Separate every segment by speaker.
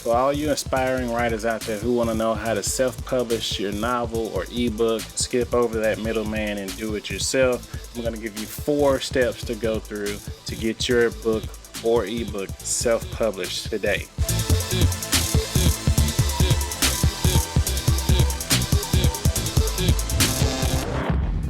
Speaker 1: For all you aspiring writers out there who want to know how to self-publish your novel or ebook, skip over that middleman and do it yourself, I'm going to give you 4 steps to go through to get your book or ebook self-published today.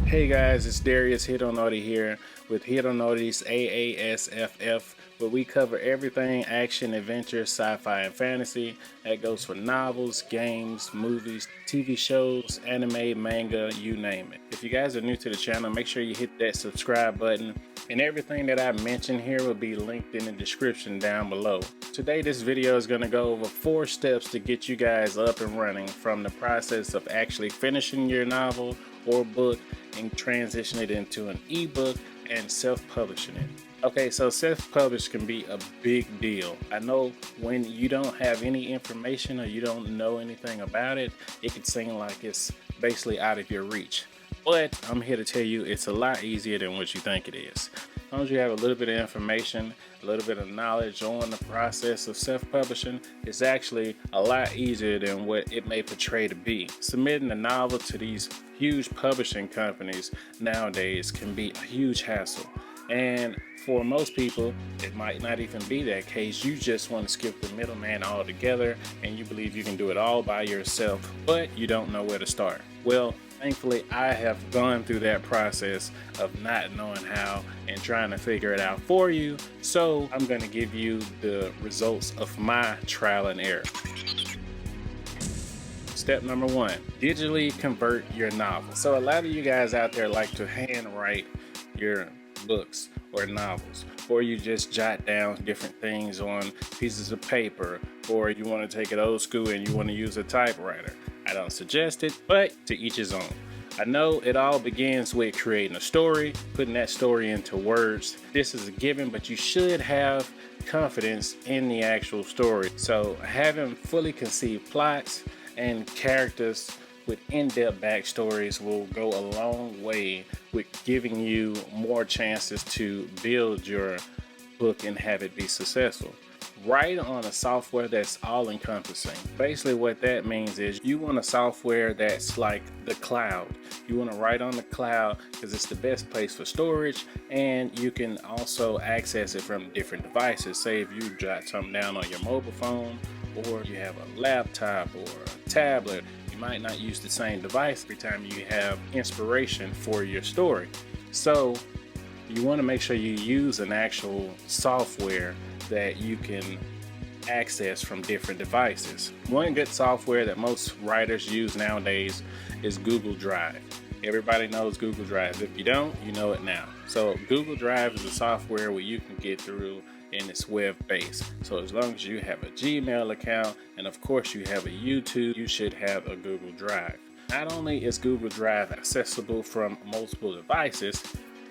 Speaker 1: Hey guys, it's Darius Hidonoti here with Hidonotti's AASFF, where we cover everything action, adventure, sci-fi, and fantasy. That goes for novels, games, movies, TV shows, anime, manga, you name it. If you guys are new to the channel, make sure you hit that subscribe button, and everything that I mentioned here will be linked in the description down below. Today, this video is going to go over 4 steps to get you guys up and running from the process of actually finishing your novel or book and transition it into an ebook and self-publishing it. Okay, so self-publish can be a big deal. I know when you don't have any information or you don't know anything about it, it can seem like it's basically out of your reach. But I'm here to tell you it's a lot easier than what you think it is. As long as you have a little bit of information, a little bit of knowledge on the process of self-publishing, it's actually a lot easier than what it may portray to be. Submitting a novel to these huge publishing companies nowadays can be a huge hassle. And for most people, it might not even be that case. You just want to skip the middleman altogether and you believe you can do it all by yourself, but you don't know where to start. Well, thankfully, I have gone through that process of not knowing how and trying to figure it out for you. So I'm going to give you the results of my trial and error. Step number 1, digitally convert your novel. So a lot of you guys out there like to handwrite your books or novels, or you just jot down different things on pieces of paper, or you want to take it old school and you want to use a typewriter. I don't suggest it, but to each his own. I know it all begins with creating a story, putting that story into words. This is a given, but you should have confidence in the actual story. So having fully conceived plots and characters with in-depth backstories will go a long way with giving you more chances to build your book and have it be successful. Write on a software that's all-encompassing. Basically what that means is you want a software that's like the cloud. You want to write on the cloud because it's the best place for storage, and you can also access it from different devices. Say if you jot something down on your mobile phone, or you have a laptop or a tablet, you might not use the same device every time you have inspiration for your story. So you want to make sure you use an actual software that you can access from different devices. One good software that most writers use nowadays is Google Drive. Everybody knows Google Drive. If you don't, you know it now. So Google Drive is a software where you can get through, and it's web-based. So as long as you have a Gmail account and of course you have a YouTube, you should have a Google Drive. Not only is Google Drive accessible from multiple devices,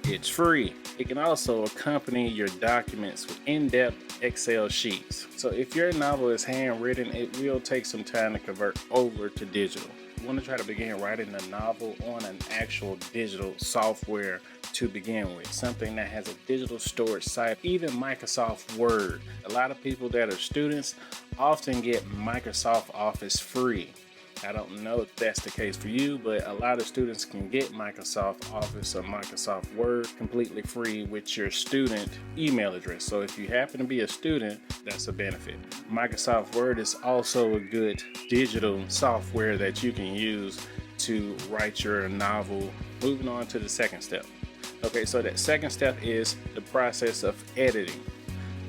Speaker 1: it's free. It can also accompany your documents with in-depth Excel sheets. So if your novel is handwritten, it will take some time to convert over to digital. You want to try to begin writing a novel on an actual digital software to begin with, something that has a digital storage site, even Microsoft Word. A lot of people that are students often get Microsoft Office free. I don't know if that's the case for you, but a lot of students can get Microsoft Office or Microsoft Word completely free with your student email address. So if you happen to be a student, that's a benefit. Microsoft Word is also a good digital software that you can use to write your novel. Moving on to the second step. Okay, so that second step is the process of editing.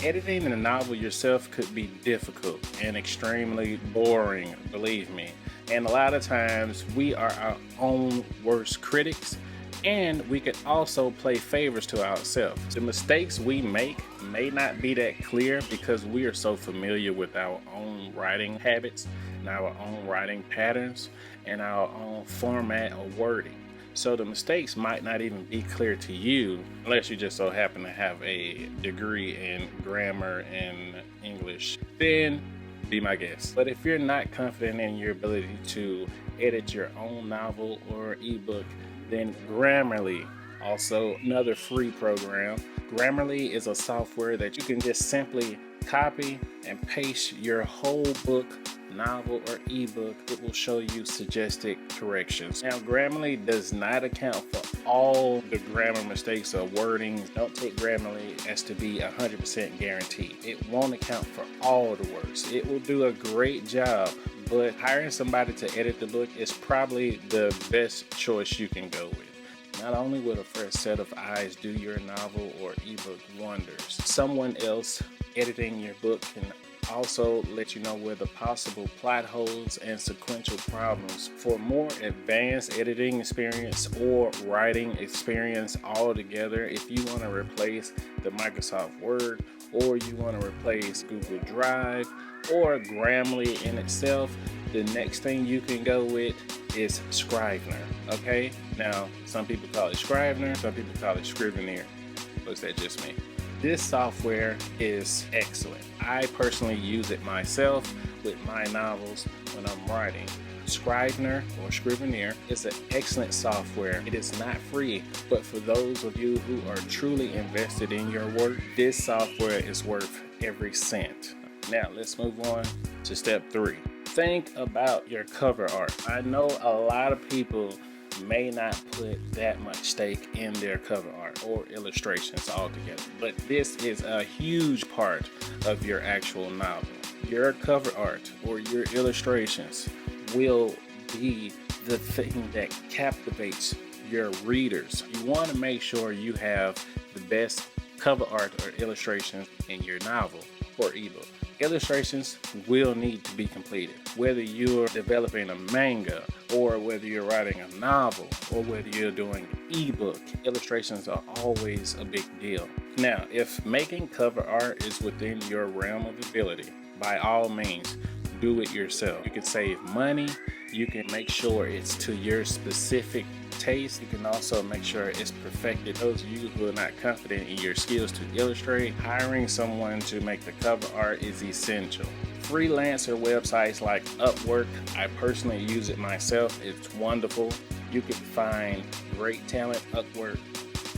Speaker 1: Editing a novel yourself could be difficult and extremely boring, believe me. And a lot of times we are our own worst critics, and we could also play favors to ourselves. The mistakes we make may not be that clear because we are so familiar with our own writing habits and our own writing patterns and our own format of wording. So the mistakes might not even be clear to you unless you just so happen to have a degree in grammar and English. Then be my guest. But if you're not confident in your ability to edit your own novel or ebook, then Grammarly, also another free program. Grammarly is a software that you can just simply copy and paste your whole book, novel, or ebook. It will show you suggested corrections. Now, Grammarly does not account for all the grammar mistakes or wording. Don't take Grammarly as to be 100% guaranteed. It won't account for all the words. It will do a great job, but hiring somebody to edit the book is probably the best choice you can go with. Not only will a fresh set of eyes do your novel or ebook wonders, someone else editing your book can also let you know where the possible plot holes and sequential problems. For more advanced editing experience or writing experience altogether, if you want to replace the Microsoft Word, or you want to replace Google Drive or Grammarly in itself, the next thing you can go with is Scrivener. Okay, now some people call it Scrivener, some people call it Scrivener. Was that just me? This software is excellent. I personally use it myself with my novels when I'm writing. Scrivener or Scrivener is an excellent software. It is not free, but for those of you who are truly invested in your work, this software is worth every cent. Now let's move on to step 3. Think about your cover art. I know a lot of people may not put that much stake in their cover art or illustrations altogether, but this is a huge part of your actual novel. Your cover art or your illustrations will be the thing that captivates your readers. You want to make sure you have the best cover art or illustrations in your novel or ebook. Illustrations will need to be completed. Whether you're developing a manga, or whether you're writing a novel, or whether you're doing an ebook, illustrations are always a big deal. Now, if making cover art is within your realm of ability, by all means, do it yourself. You can save money. You can make sure it's to your specific taste. You can also make sure it's perfected. Those of you who are not confident in your skills to illustrate, hiring someone to make the cover art is essential. Freelancer websites like Upwork, I personally use it myself. It's wonderful. You can find great talent. Upwork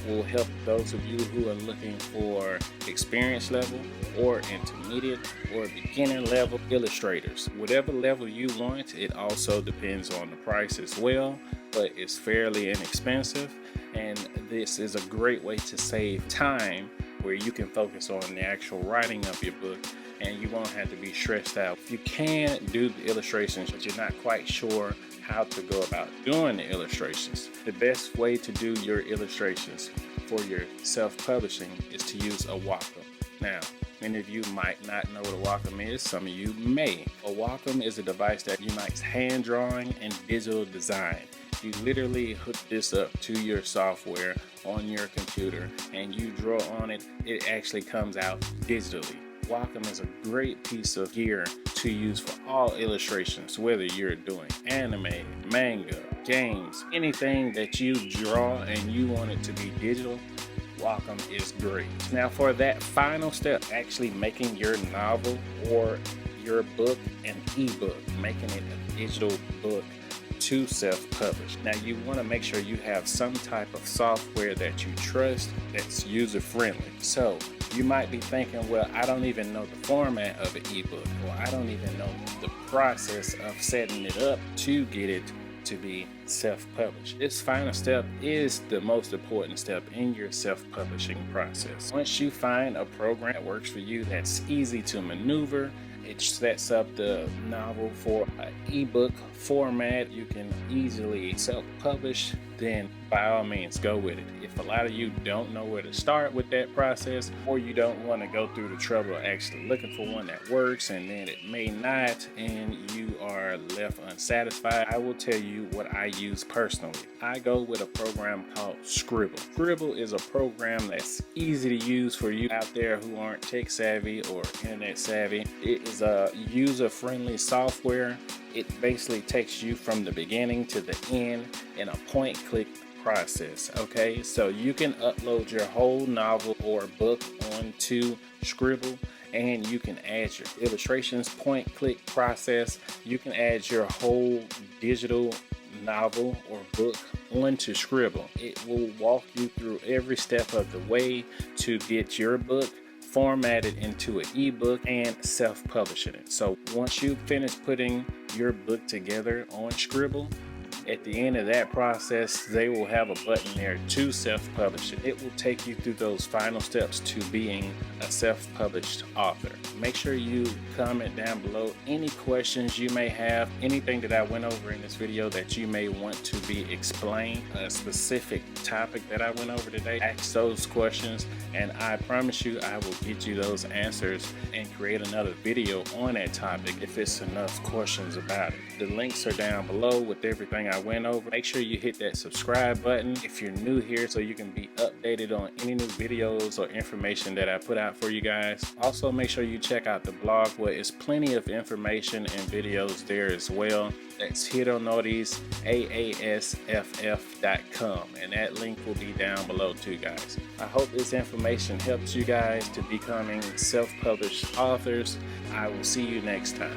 Speaker 1: will help those of you who are looking for experience level or intermediate or beginner level illustrators. Whatever level you want, it also depends on the price as well, but it's fairly inexpensive, and this is a great way to save time where you can focus on the actual writing of your book and you won't have to be stressed out. If you can do the illustrations but you're not quite sure how to go about doing the illustrations, the best way to do your illustrations for your self-publishing is to use a Wacom. Now, many of you might not know what a Wacom is. Some of you may. A Wacom is a device that unites hand drawing and digital design. You literally hook this up to your software on your computer and you draw on it. It actually comes out digitally. Wacom is a great piece of gear to use for all illustrations, whether you're doing anime, manga, games, anything that you draw and you want it to be digital. Wacom is great. Now for that final step, actually making your novel or your book an ebook, making it a digital book to self-publish. Now you want to make sure you have some type of software that you trust that's user-friendly. So you might be thinking, well, I don't even know the format of an ebook, or I don't even know the process of setting it up to get it to be self-published. This final step is the most important step in your self-publishing process. Once you find a program that works for you, that's easy to maneuver, it sets up the novel for an ebook format, you can easily self-publish, then by all means go with it. If a lot of you don't know where to start with that process, or you don't want to go through the trouble of actually looking for one that works and then it may not and you are left unsatisfied, I will tell you what I use personally. I go with a program called Scribble. Scribble is a program that's easy to use for you out there who aren't tech savvy or internet savvy. It is a user-friendly software. It basically takes you from the beginning to the end in a point-click process. Okay, so you can upload your whole novel or book onto Scribble, and you can add your illustrations, point-click process. You can add your whole digital novel or book onto Scribble. It will walk you through every step of the way to get your book format it into an ebook, and self-publishing it. So once you finish putting your book together on Scribble, at the end of that process, they will have a button there to self-publish it. It will take you through those final steps to being a self-published author. Make sure you comment down below any questions you may have, anything that I went over in this video that you may want to be explained, a specific topic that I went over today. Ask those questions, and I promise you I will get you those answers and create another video on that topic if it's enough questions about it. The links are down below with everything I went over. Make sure you hit that subscribe button if you're new here so you can be updated on any new videos or information that I put out for you guys. Also, make sure you check out the blog where it's plenty of information and videos there as well. That's HiroNoti's.com, and that link will be down below too, guys. I hope this information helps you guys to becoming self-published authors. I will see you next time.